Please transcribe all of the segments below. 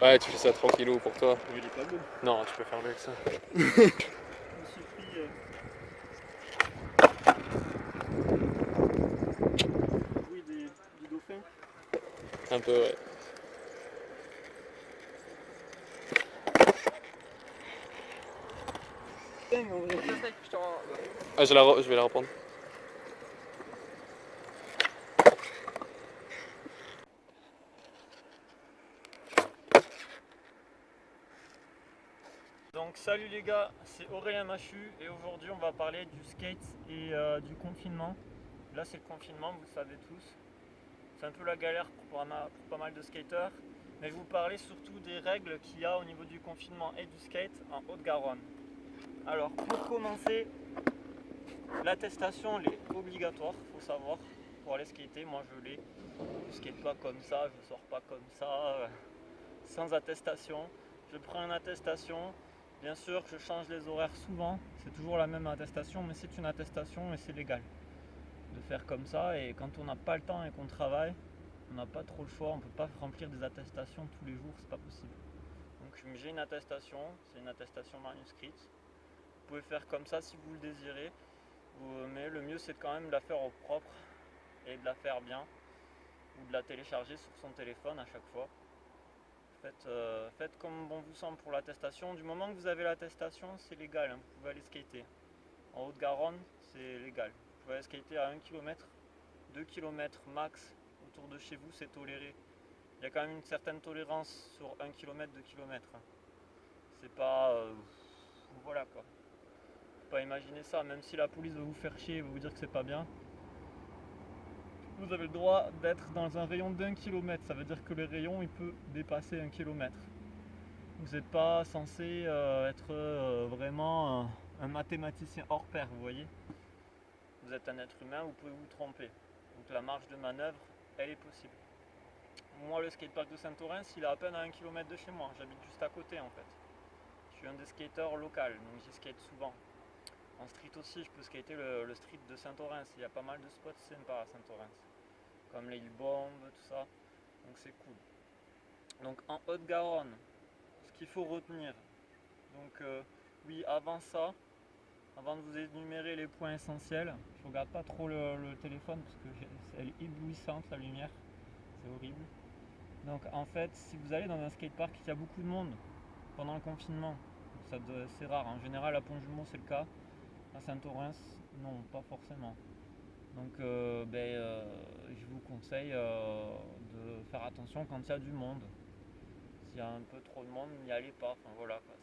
Ouais, tu fais ça tranquillou pour toi. Mais il est pas beau. Non, tu peux faire mieux que ça. Je me suis pris le bruit du dauphin. Un peu, ouais. Ah, je vais la reprendre. Donc salut les gars, c'est Aurélien Machu et aujourd'hui on va parler du skate et du confinement. Là c'est le confinement, vous le savez tous. C'est un peu la galère pour pas mal de skateurs. Mais je vais vous parler surtout des règles qu'il y a au niveau du confinement et du skate en Haute-Garonne. Alors pour commencer, l'attestation elle est obligatoire, faut savoir, pour aller skater. Moi je l'ai, je skate pas comme ça, je sors pas comme ça, sans attestation. Je prends une attestation. Bien sûr, je change les horaires souvent, c'est toujours la même attestation, mais c'est une attestation et c'est légal de faire comme ça. Et quand on n'a pas le temps et qu'on travaille, on n'a pas trop le choix, on ne peut pas remplir des attestations tous les jours, c'est pas possible. Donc j'ai une attestation, c'est une attestation manuscrite. Vous pouvez faire comme ça si vous le désirez, mais le mieux c'est quand même de la faire au propre et de la faire bien, ou de la télécharger sur son téléphone à chaque fois. Faites comme bon vous semble pour l'attestation. Du moment que vous avez l'attestation, c'est légal, hein, vous pouvez aller skater. En Haute-Garonne, c'est légal. Vous pouvez aller skater à 1 km, 2 km max autour de chez vous, c'est toléré. Il y a quand même une certaine tolérance sur 1 km, 2 km. C'est pas... voilà quoi. Faut pas imaginer ça, même si la police va vous faire chier et va vous dire que c'est pas bien. Vous avez le droit d'être dans un rayon d'1 km, ça veut dire que le rayon il peut dépasser 1 km. Vous n'êtes pas censé être vraiment un mathématicien hors pair, vous voyez. Vous êtes un être humain, vous pouvez vous tromper. Donc la marge de manœuvre, elle est possible. Moi, le skatepark de Saint-Orens, il est à peine à 1 km de chez moi. J'habite juste à côté en fait. Je suis un des skateurs locaux, donc j'y skate souvent. En street aussi, je peux skater le street de Saint-Orens. Il y a pas mal de spots sympas à Saint-Orens, comme les Bombe, tout ça. Donc c'est cool. Donc en Haute-Garonne, ce qu'il faut retenir, donc oui, avant ça, avant de vous énumérer les points essentiels, je regarde pas trop le téléphone parce que elle est éblouissante la lumière, c'est horrible. Donc en fait, si vous allez dans un skatepark, il y a beaucoup de monde pendant le confinement. C'est rare, en général à Pont-Jumeau c'est le cas, à Saint-Orens non, pas forcément. Donc je vous conseille de faire attention quand il y a du monde. S'il y a un peu trop de monde, n'y allez pas. Enfin voilà, quoi.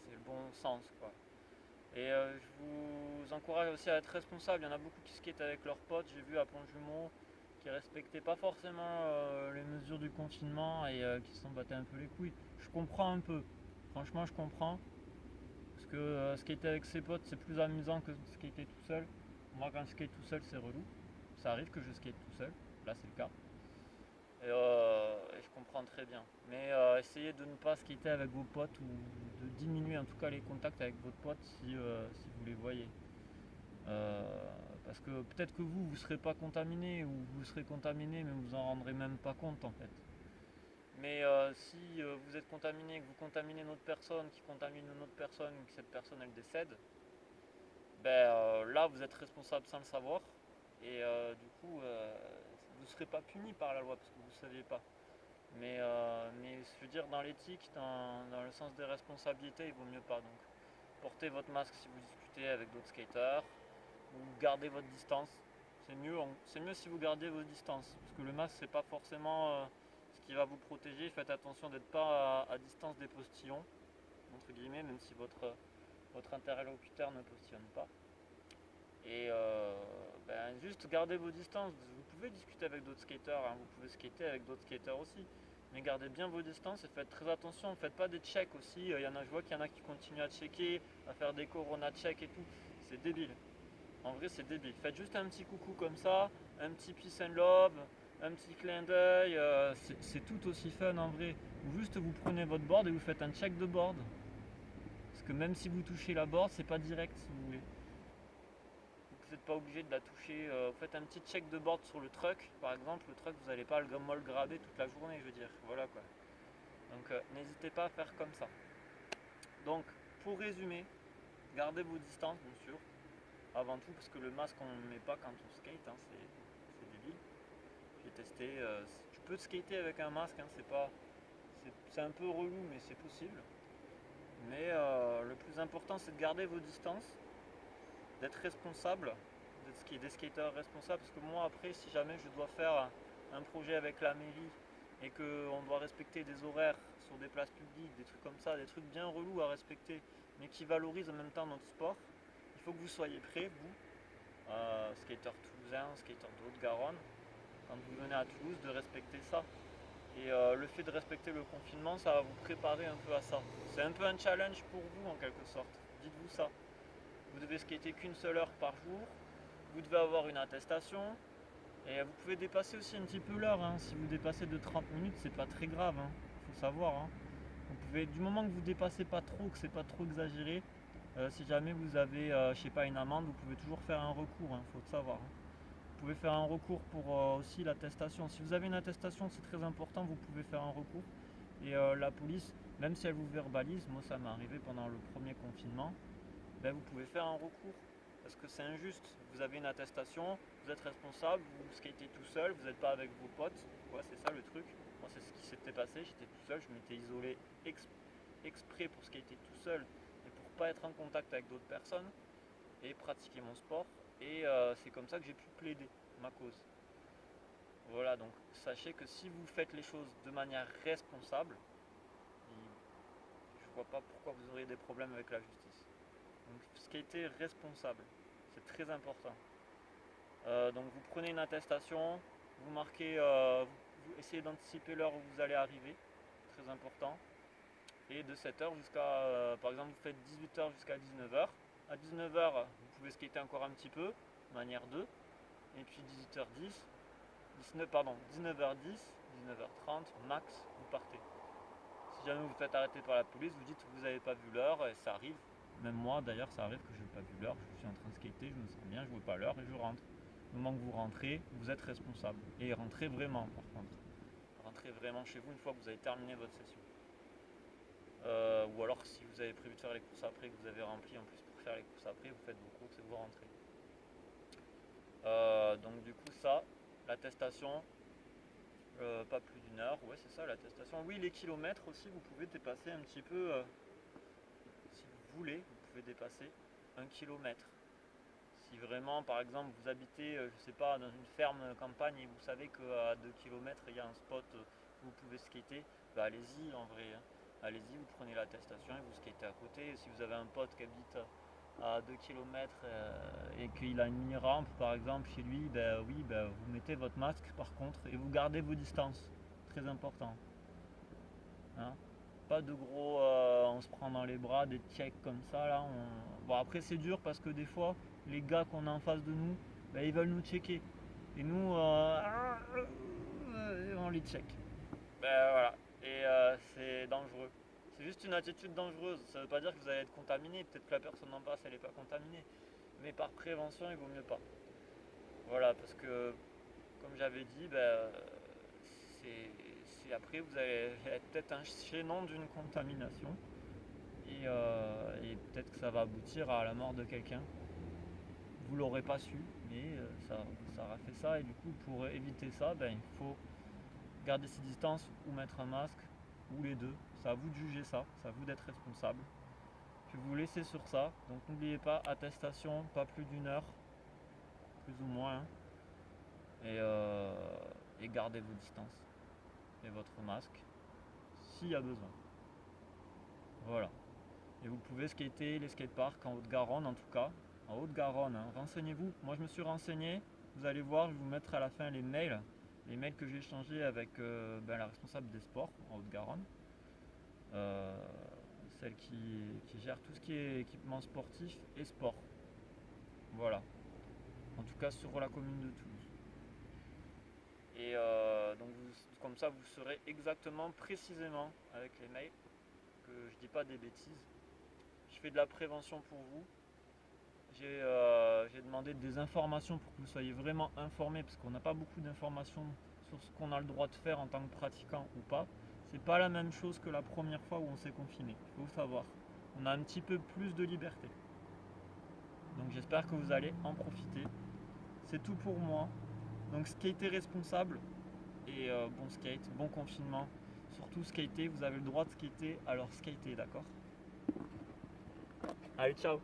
C'est le bon sens, quoi. Et je vous encourage aussi à être responsable. Il y en a beaucoup qui skatent avec leurs potes. J'ai vu à Pont-Jumeau qui respectaient pas forcément les mesures du confinement et qui s'en battaient un peu les couilles. Je comprends un peu. Franchement, je comprends. Parce que skater avec ses potes, c'est plus amusant que skater tout seul. Moi, quand je skate tout seul, c'est relou. Ça arrive que je skate tout seul. Là, c'est le cas. Et je comprends très bien. Mais essayez de ne pas skater avec vos potes ou de diminuer en tout cas les contacts avec votre pote si vous les voyez. Parce que peut-être que vous serez pas contaminé ou vous serez contaminé mais vous en rendrez même pas compte en fait. Mais si vous êtes contaminé, que vous contaminez une autre personne, qui contamine une autre personne, que cette personne elle décède, là vous êtes responsable sans le savoir et du coup vous ne serez pas puni par la loi parce que vous ne saviez pas. Mais je veux dire, dans l'éthique, dans le sens des responsabilités, il vaut mieux pas. Donc, portez votre masque si vous discutez avec d'autres skateurs, ou gardez votre distance. C'est mieux si vous gardez vos distances, parce que le masque, c'est pas forcément ce qui va vous protéger. Faites attention d'être pas à distance des postillons, entre guillemets, même si votre interlocuteur ne postillonne pas. Et juste gardez vos distances. Vous pouvez discuter avec d'autres skateurs, hein, vous pouvez skater avec d'autres skateurs aussi. Mais gardez bien vos distances et faites très attention. Ne faites pas des checks aussi. Je vois qu'il y en a qui continuent à checker, à faire des corona checks et tout. C'est débile. En vrai, c'est débile. Faites juste un petit coucou comme ça, un petit peace and love, un petit clin d'œil. C'est tout aussi fun en vrai. Ou juste vous prenez votre board et vous faites un check de board. Parce que même si vous touchez la board, c'est pas direct si vous voulez. Vous n'êtes pas obligé de la toucher. Vous faites un petit check de board sur le truck, par exemple. Le truck, vous n'allez pas le graber toute la journée, je veux dire. Voilà quoi. Donc n'hésitez pas à faire comme ça. Donc pour résumer, gardez vos distances bien sûr. Avant tout parce que le masque on ne le met pas quand on skate, hein, c'est débile. J'ai testé. Tu peux skater avec un masque, hein, c'est un peu relou mais c'est possible. Mais le plus important c'est de garder vos distances, d'être responsable, d'être des skateurs responsables. Parce que moi après si jamais je dois faire un projet avec la mairie et qu'on doit respecter des horaires sur des places publiques, des trucs comme ça, des trucs bien relous à respecter, mais qui valorisent en même temps notre sport, il faut que vous soyez prêts, vous, skateurs toulousains, skateurs de Haute-Garonne, quand vous venez à Toulouse, de respecter ça. Et le fait de respecter le confinement, ça va vous préparer un peu à ça. C'est un peu un challenge pour vous en quelque sorte. Dites-vous ça. Vous devez skater qu'une seule heure par jour, vous devez avoir une attestation, et vous pouvez dépasser aussi un petit peu l'heure. Hein. Si vous dépassez de 30 minutes, c'est pas très grave. Hein. Faut savoir. Hein. Vous pouvez, du moment que vous dépassez pas trop, que c'est pas trop exagéré, si jamais vous avez, je sais pas, une amende, vous pouvez toujours faire un recours. Hein. Faut le savoir. Hein. Vous pouvez faire un recours pour aussi l'attestation. Si vous avez une attestation, c'est très important. Vous pouvez faire un recours. Et la police, même si elle vous verbalise, moi ça m'est arrivé pendant le premier confinement, ben, vous pouvez faire un recours. Parce que c'est injuste. Vous avez une attestation, vous êtes responsable, vous skatez tout seul, vous n'êtes pas avec vos potes. Ouais, c'est ça le truc. Moi, c'est ce qui s'était passé. J'étais tout seul, je m'étais isolé exprès pour skater tout seul et pour pas être en contact avec d'autres personnes et pratiquer mon sport. Et c'est comme ça que j'ai pu plaider ma cause. Voilà, donc sachez que si vous faites les choses de manière responsable, je vois pas pourquoi vous auriez des problèmes avec la justice. Donc skater responsable, c'est très important. Donc vous prenez une attestation, vous marquez, vous essayez d'anticiper l'heure où vous allez arriver, très important. Et de 7h jusqu'à, par exemple vous faites 18h jusqu'à 19h. À 19h vous pouvez skater encore un petit peu, manière 2. Et puis 18h10, 19h10, 19h30 max, vous partez. Si jamais vous vous faites arrêter par la police, vous dites que vous n'avez pas vu l'heure et ça arrive. Même moi d'ailleurs ça arrive que je n'ai pas vu l'heure, je suis en train de skater, je me sens bien, je ne vois pas l'heure et je rentre. Au moment que vous rentrez, vous êtes responsable. Et rentrez vraiment par contre. Rentrez vraiment chez vous une fois que vous avez terminé votre session. Ou alors si vous avez prévu de faire les courses après, que vous avez rempli en plus pour faire les courses après, vous faites vos courses et vous rentrez. Donc du coup ça, l'attestation, pas plus d'une heure, ouais c'est ça l'attestation. Oui, les kilomètres aussi, vous pouvez dépasser un petit peu, si vous voulez, vous pouvez dépasser 1 kilomètre. Si vraiment, par exemple, vous habitez, je sais pas, dans une ferme campagne et vous savez qu'à 2 km il y a un spot où vous pouvez skater, bah allez-y en vrai. Hein. Allez-y, vous prenez l'attestation et vous skatez à côté. Si vous avez un pote qui habite à 2 km et qu'il a une mini-rampe par exemple chez lui, ben oui, ben, vous mettez votre masque par contre et vous gardez vos distances. Très important. Hein. Pas de gros on se prend dans les bras, des checks comme ça là. Bon après c'est dur parce que des fois les gars qu'on a en face de nous, ben, ils veulent nous checker. Et nous on les check. Ben voilà. Et c'est dangereux. C'est juste une attitude dangereuse. Ça veut pas dire que vous allez être contaminé. Peut-être que la personne en face elle n'est pas contaminée. Mais par prévention il vaut mieux pas. Voilà, parce que comme j'avais dit, ben, c'est après vous allez être peut-être un chaînon d'une contamination et peut-être que ça va aboutir à la mort de quelqu'un. Vous l'aurez pas su, mais ça aura fait ça et du coup pour éviter ça, ben, il faut garder ses distances ou mettre un masque ou les deux. C'est à vous de juger ça, c'est à vous d'être responsable. Je vais vous laisser sur ça, donc n'oubliez pas, attestation, pas plus d'une heure, plus ou moins, hein. Et gardez vos distances et votre masque s'il y a besoin. Voilà. Et vous pouvez skater les skateparks en Haute-Garonne en tout cas. En Haute-Garonne, hein. Renseignez-vous. Moi je me suis renseigné. Vous allez voir, je vais vous mettre à la fin les mails. Les mails que j'ai échangés avec la responsable des sports en Haute-Garonne. Celle qui gère tout ce qui est équipement sportif et sport. Voilà. cas sur la commune de Toulouse. Et donc comme ça vous saurez exactement, précisément avec les mails, que je dis pas des bêtises. Je fais de la prévention pour vous. J'ai demandé des informations pour que vous soyez vraiment informés, parce qu'on n'a pas beaucoup d'informations sur ce qu'on a le droit de faire en tant que pratiquant ou pas. C'est pas la même chose que la première fois où on s'est confiné, il faut savoir. On a un petit peu plus de liberté. Donc j'espère que vous allez en profiter. C'est tout pour moi. Donc skatez responsable et bon skate, bon confinement. Surtout skater, vous avez le droit de skater, alors skatez, d'accord? Allez, ciao!